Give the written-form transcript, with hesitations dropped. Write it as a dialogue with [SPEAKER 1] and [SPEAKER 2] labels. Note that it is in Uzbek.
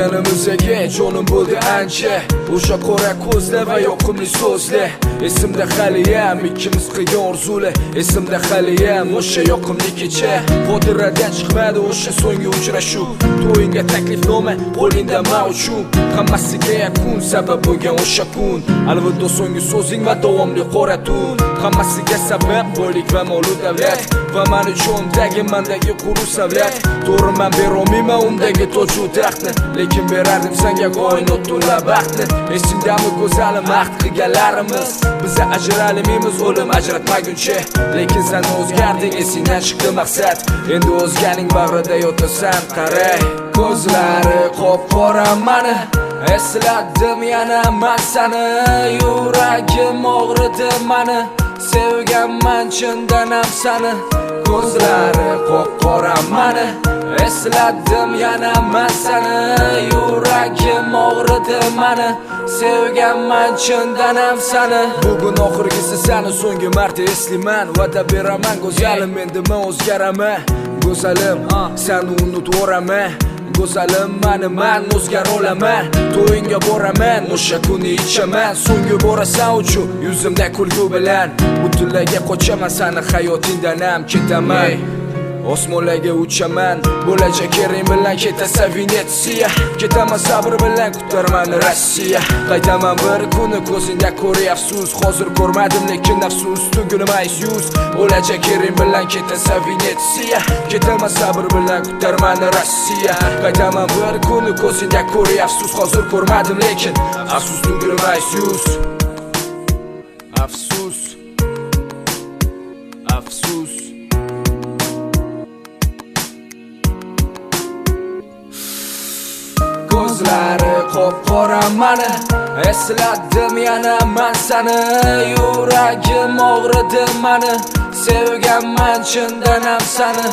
[SPEAKER 1] Ko'rganimizga jonim bo'ldi ancha. O'sha qora ko'zlar va yoqimli so'zlar esimda haliyam, ikkimiz qilgan orzular esimda haliyam, o'sha yoqimli kecha. Xotiradan chiqmadi o'sha so'nggi uchrashuv. To'yinga taklifnoma qo'lingda mavjud. Hammasiga yakun sabab bo'lgan o'sha kun. Albatta so'nggi so'zing va davomli qora tun. Hammasiga sabab boylik va mol davlat va men uchundagi mendagi quru savlat. To'g'ri men berolmayman undagi toj u taxtni, lekin berardim senga koinot to'la baxtni. Esingdami go'zalim ahd qilganlarimiz? Biza ajralmaymiz o'lim ajratmaguncha, lekin sen o'zgarding, esingdan chiqdi maqsad. Endi o'zganing bag'rida yotasan, qara. Ko'zlari qop-qora mani esladim yana men seni. Yuragim og'ridi mani, sevganman chindan ham seni. Ko'zlari qop-qora mani esladim yana men seni. Yuragim og'ridi mani, sevganman chindan ham seni. Bugun oxirgisi seni so'nggi marta eslayman. Va'da beraman go'zalim, endi men o'zgaraman. Go'zalim, seni unutvoraman. Go'zalim men o'zgara olaman. To'yinga boraman, o'sha kuni ichaman. So'nggi borasan uchun yuzimda kulgu bilan. Butunlarga qochaman, seni hayotingdan ham ketaman. Osmonlarga uchaman, bo'lajak ering bilan ketasa Venetsiya. Ketaman sabr bilan kutarman Rossiya. Qaytaman bir kuni ko'zingda ko'ray afsus. Hozir ko'rmadim lekin afsus, tugul mayus. Bo'lajak ering bilan ketasa Venetsiya. Ketaman sabr bilan kutarman Rossiya. Qaytaman bir kuni ko'zingda ko'ray afsus. Hozir ko'rmadim lekin afsus, tugul mayus. Afsus, afsus. Ko'zlari qop-qora mani esladim yana men seni. Yuragim og'ridi mani, sevganman chindan ham seni.